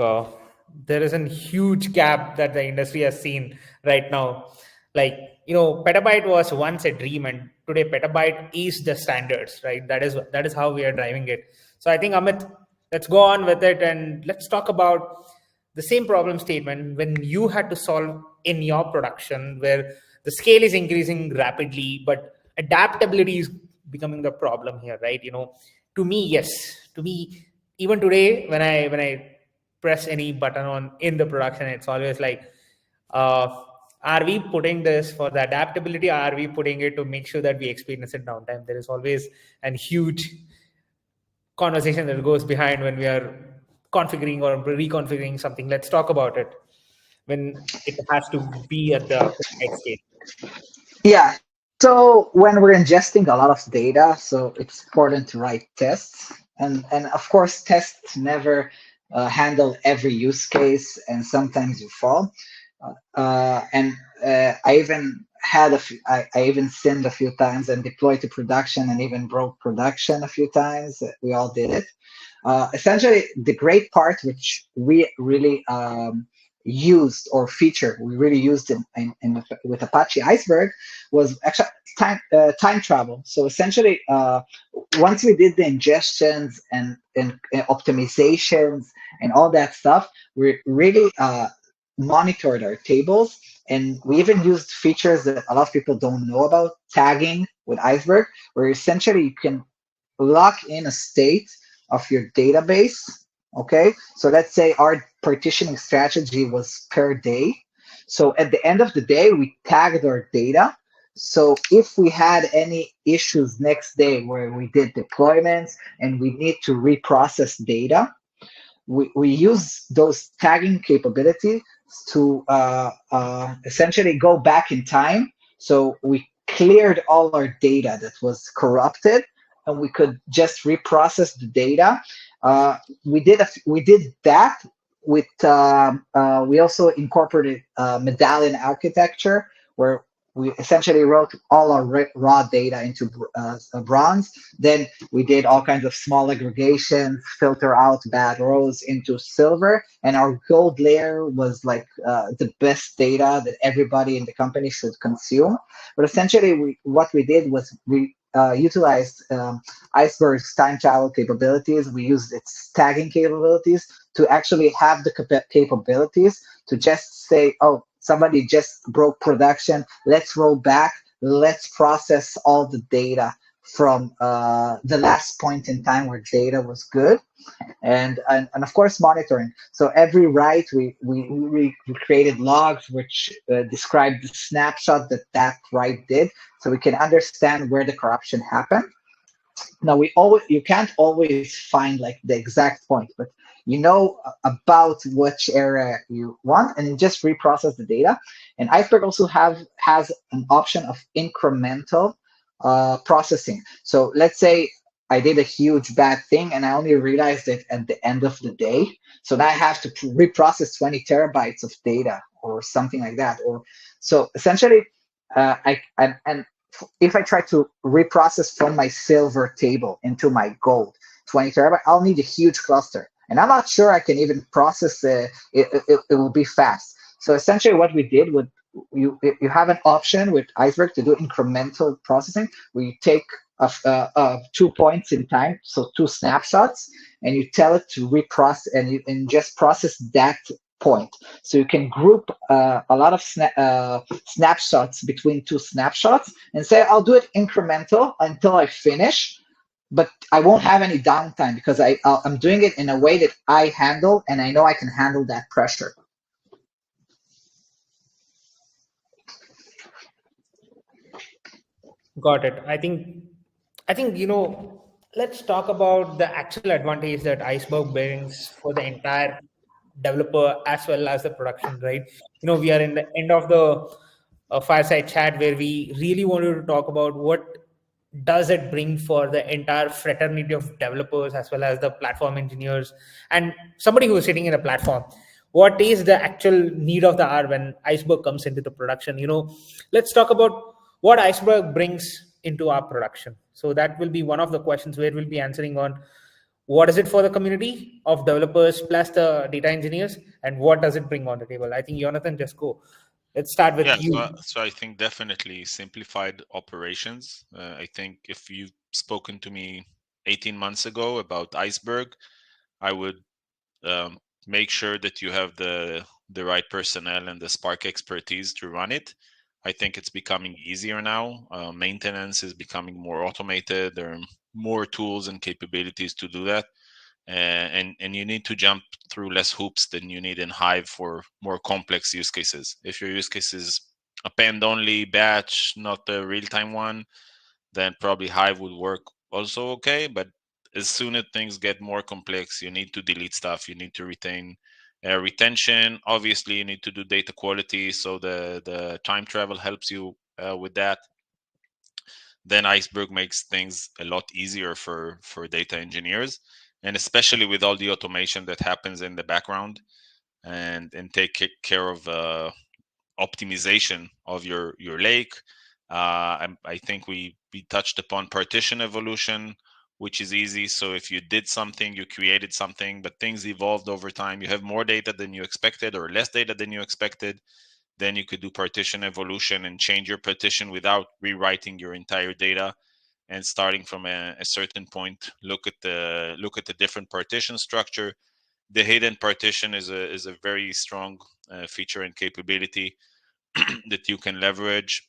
there is a huge gap that the industry has seen right now. Like, petabyte was once a dream, and today petabyte is the standards, right? That is how we are driving it. So I think, Amit, let's go on with it and let's talk about the same problem statement when you had to solve in your production where the scale is increasing rapidly, but adaptability is becoming the problem here, right? To me, yes, to me, even today when I press any button on in the production, it's always like, are we putting this for the adaptability, or are we putting it to make sure that we experience it downtime? There is always a huge conversation that goes behind when we are configuring or reconfiguring something. Let's talk about it when it has to be at the right scale. Yeah. So when we're ingesting a lot of data, so it's important to write tests, and of course tests never handle every use case, and sometimes you fall. I even had I even sinned a few times and deployed to production and even broke production a few times. We all did it. Essentially, the great part which we really used or feature we really used with Apache Iceberg was actually time travel. So essentially, once we did the ingestions and optimizations and all that stuff, we really monitored our tables, and we even used features that a lot of people don't know about, tagging with Iceberg, where essentially you can lock in a state of your database. Okay, so let's say our partitioning strategy was per day. So at the end of the day, we tagged our data. So if we had any issues next day where we did deployments and we need to reprocess data, we use those tagging capabilities to essentially go back in time. So we cleared all our data that was corrupted, and we could just reprocess the data. We did that with. We also incorporated medallion architecture, where we essentially wrote all our raw data into bronze. Then we did all kinds of small aggregations, filter out bad rows into silver, and our gold layer was like the best data that everybody in the company should consume. But essentially, what we did was we utilized Iceberg's time travel capabilities. We used its tagging capabilities to actually have the capabilities to just say, oh, somebody just broke production. Let's roll back. Let's process all the data from the last point in time where data was good. And of course monitoring. So every write we created logs which described the snapshot that write did, so we can understand where the corruption happened. Now you can't always find like the exact point, but you know about which area you want, and you just reprocess the data. And Iceberg also has an option of incremental processing. So let's say I did a huge bad thing and I only realized it at the end of the day. So now I have to reprocess 20 terabytes of data or something like that. Or so essentially, and if I try to reprocess from my silver table into my gold 20 terabyte, I'll need a huge cluster. And I'm not sure I can even process it will be fast. So essentially what we did with you have an option with Iceberg to do incremental processing. We take 2 points in time, so 2 snapshots, and you tell it to reprocess and just process that point. So you can group a lot of snapshots between 2 snapshots and say, I'll do it incremental until I finish, but I won't have any downtime because I'm doing it in a way that I handle, and I know I can handle that pressure. Got it. I think let's talk about the actual advantage that Iceberg brings for the entire developer as well as the production, right? We are in the end of the fireside chat where we really wanted to talk about what does it bring for the entire fraternity of developers as well as the platform engineers and somebody who is sitting in a platform. What is the actual need of the hour when Iceberg comes into the production? Let's talk about what Iceberg brings into our production. So that will be one of the questions where we'll be answering on what is it for the community of developers plus the data engineers, and what does it bring on the table. I think Jonathan, just go. Let's start with Yeah, you. so I think definitely simplified operations. I think if you've spoken to me 18 months ago about Iceberg, I would make sure that you have the right personnel and the Spark expertise to run it. I think it's becoming easier now. Maintenance is becoming more automated. There are more tools and capabilities to do that. And you need to jump through less hoops than you need in Hive for more complex use cases. If your use case is append only batch, not a real-time one, then probably Hive would work also okay. But as soon as things get more complex, you need to delete stuff, you need to retain retention. Obviously, you need to do data quality, so the time travel helps you with that. Then Iceberg makes things a lot easier for data engineers, and especially with all the automation that happens in the background, and take care of optimization of your lake. I think we touched upon partition evolution, which is easy. So if you did something, you created something, but things evolved over time, you have more data than you expected or less data than you expected, then you could do partition evolution and change your partition without rewriting your entire data. And starting from a certain point, look at the different partition structure. The hidden partition is a very strong feature and capability that you can leverage,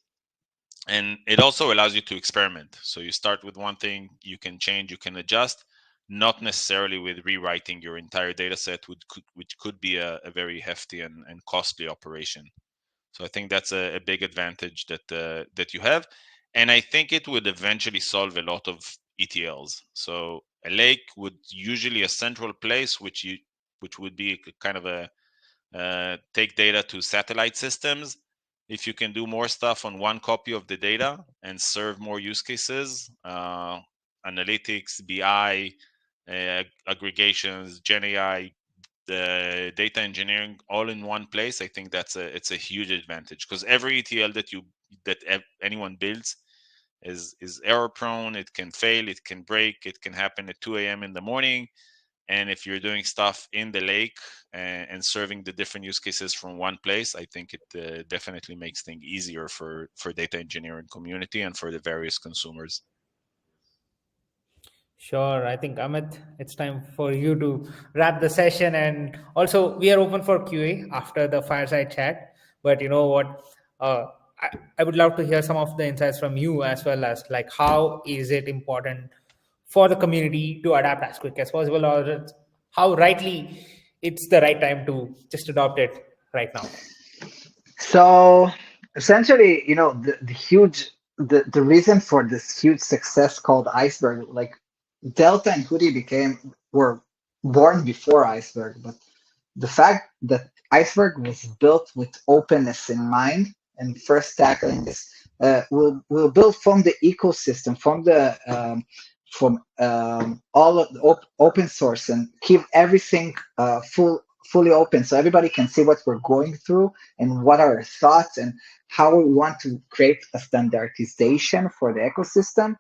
and it also allows you to experiment. So you start with one thing, you can change, you can adjust, not necessarily with rewriting your entire data set, which could be a very hefty and costly operation. So I think that's a big advantage that you have, and I think it would eventually solve a lot of ETLs. So a lake would usually a central place, which would be kind of a take data to satellite systems. If you can do more stuff on one copy of the data and serve more use cases, analytics, BI, aggregations, Gen AI, the data engineering all in one place, I think it's a huge advantage, because every ETL that you that anyone builds is error prone. It can fail, it can break, it can happen at 2 a.m. in the morning. And if you're doing stuff in the lake and serving the different use cases from one place, I think it definitely makes things easier for data engineering community and for the various consumers. Sure. I think, Amit, it's time for you to wrap the session. And also, we are open for QA after the fireside chat. But you know what? I would love to hear some of the insights from you, as well as like how is it important for the community to adapt as quick as possible, or how rightly it's the right time to just adopt it right now. So essentially, the reason for this huge success called Iceberg, like Delta and Hoodie were born before Iceberg, but the fact that Iceberg was built with openness in mind and first tackling this will build from the ecosystem, from all of the open source, and keep everything fully open so everybody can see what we're going through and what are our thoughts and how we want to create a standardization for the ecosystem.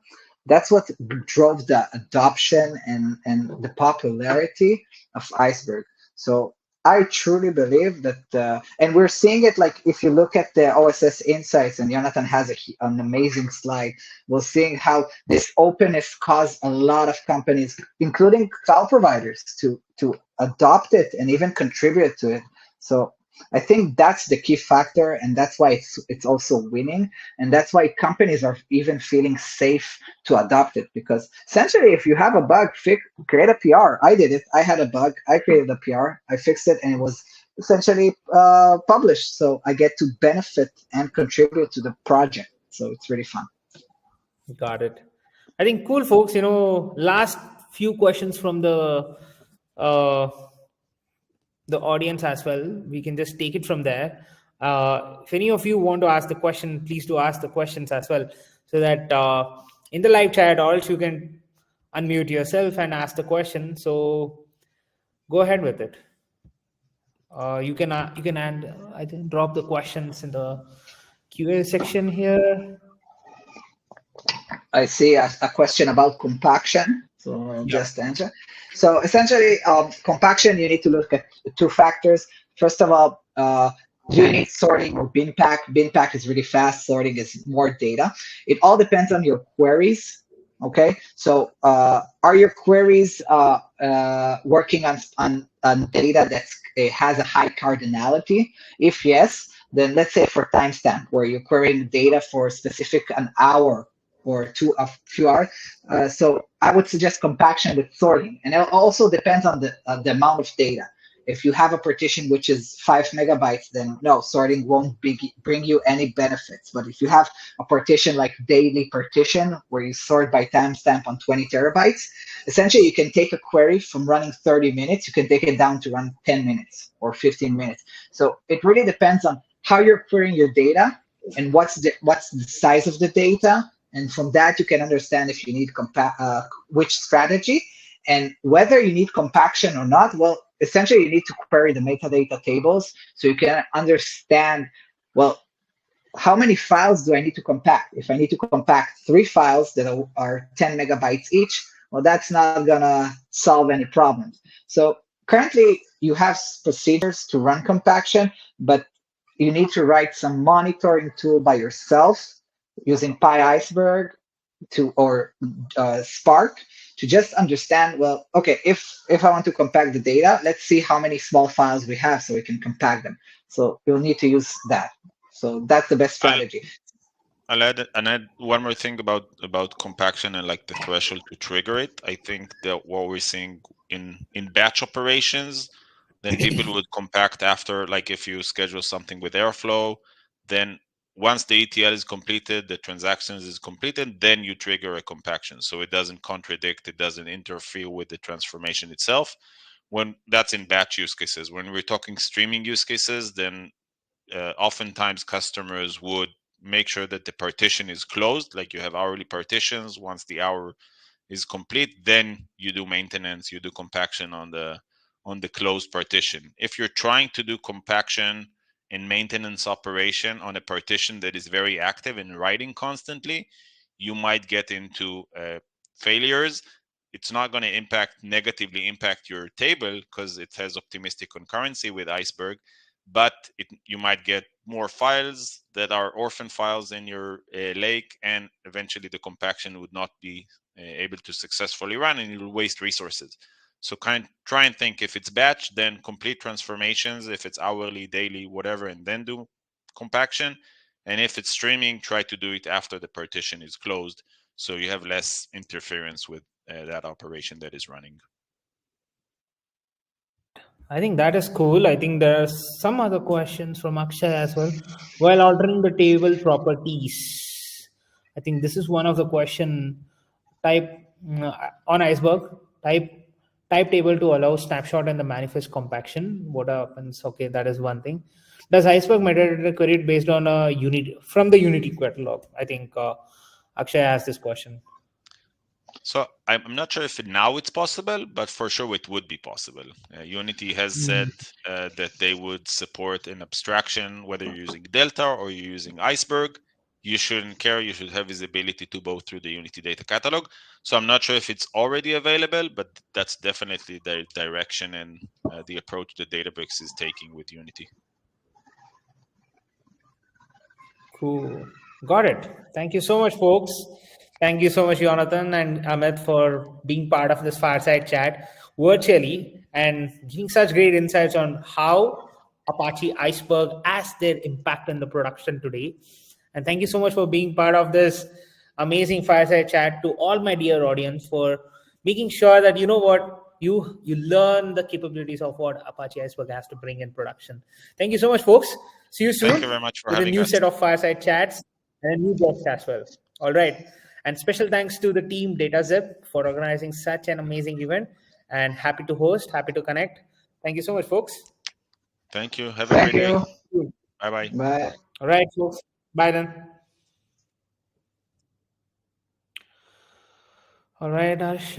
That's what drove the adoption and the popularity of Iceberg. So I truly believe that, and we're seeing it, like if you look at the OSS insights, and Jonathan has an amazing slide, we're seeing how this openness caused a lot of companies, including cloud providers, to adopt it and even contribute to it. So I think that's the key factor, and that's why it's also winning, and that's why companies are even feeling safe to adopt it. Because essentially, if you have a bug, create a PR. I did it. I had a bug. I created a PR. I fixed it, and it was essentially published. So I get to benefit and contribute to the project. So it's really fun. Got it. I think cool, folks. Last few questions from uh, the audience as well. We can just take it from there. If any of you want to ask the question, please do ask the questions as well, so that in the live chat, or else you can unmute yourself and ask the question. So go ahead with it. You can add, I think, drop the questions in the QA section here. I see a question about compaction. So I'll just answer. So essentially, compaction, you need to look at two factors. First of all, do you need sorting or bin pack? Bin pack is really fast. Sorting is more data. It all depends on your queries. Okay, so are your queries working on data that has a high cardinality? If yes, then let's say for timestamp, where you're querying data for an hour or a few hours. So I would suggest compaction with sorting, and it also depends on the amount of data. If you have a partition which is 5 megabytes, then no, sorting won't bring you any benefits. But if you have a partition like daily partition, where you sort by timestamp on 20 terabytes, essentially you can take a query from running 30 minutes, you can take it down to run 10 minutes or 15 minutes. So it really depends on how you're querying your data and what's the size of the data. And from that, you can understand if you need which strategy, and whether you need compaction or not. Well, essentially, you need to query the metadata tables so you can understand, well, how many files do I need to compact? If I need to compact 3 files that are 10 megabytes each, well, that's not going to solve any problems. So currently, you have procedures to run compaction, but you need to write some monitoring tool by yourself using Iceberg or Spark to just understand, well, okay, if I want to compact the data, let's see how many small files we have so we can compact them. So you'll need to use that. So that's the best strategy. I'll add one more thing about compaction and like the threshold to trigger it. I think that what we're seeing in batch operations, then people would compact after, like if you schedule something with Airflow, then once the ETL is completed, the transactions is completed, then you trigger a compaction. So it doesn't contradict, it doesn't interfere with the transformation itself. When that's in batch use cases. When we're talking streaming use cases, then oftentimes customers would make sure that the partition is closed, like you have hourly partitions. Once the hour is complete, then you do maintenance, you do compaction on the closed partition. If you're trying to do compaction in maintenance operation on a partition that is very active and writing constantly, you might get into failures. It's not going to negatively impact your table because it has optimistic concurrency with Iceberg, but you might get more files that are orphan files in your lake, and eventually the compaction would not be able to successfully run, and you'll waste resources. So try and think, if it's batch, then complete transformations. If it's hourly, daily, whatever, and then do compaction. And if it's streaming, try to do it after the partition is closed, so you have less interference with that operation that is running. I think that is cool. I think there are some other questions from Akshay as well. While altering the table properties, I think this is one of the question. Type on Iceberg, type table to allow snapshot and the manifest compaction. What happens? Okay, that is one thing. Does Iceberg metadata query based on a Unity from the Unity catalog? I think Akshay asked this question. So I'm not sure if now it's possible, but for sure it would be possible. Unity has said that they would support an abstraction, whether you're using Delta or you're using Iceberg. You shouldn't care. You should have visibility to both through the Unity data catalog. So I'm not sure if it's already available, but that's definitely the direction and the approach that Databricks is taking with Unity. Cool. Got it. Thank you so much, folks. Thank you so much, Jonathan and Amit, for being part of this fireside chat virtually and giving such great insights on how Apache Iceberg has their impact in the production today. And thank you so much for being part of this amazing fireside chat. To all my dear audience, for making sure that you learn the capabilities of what Apache Iceberg has to bring in production. Thank you so much, folks. See you soon. Thank you very much for with a having new us. set of fireside chats and a new guest as well. All right. And special thanks to the team DataZip for organizing such an amazing event. And happy to host, happy to connect. Thank you so much, folks. Thank you. Have a great day. Bye-bye. Bye. All right, folks. Bye then. All right, Arsha.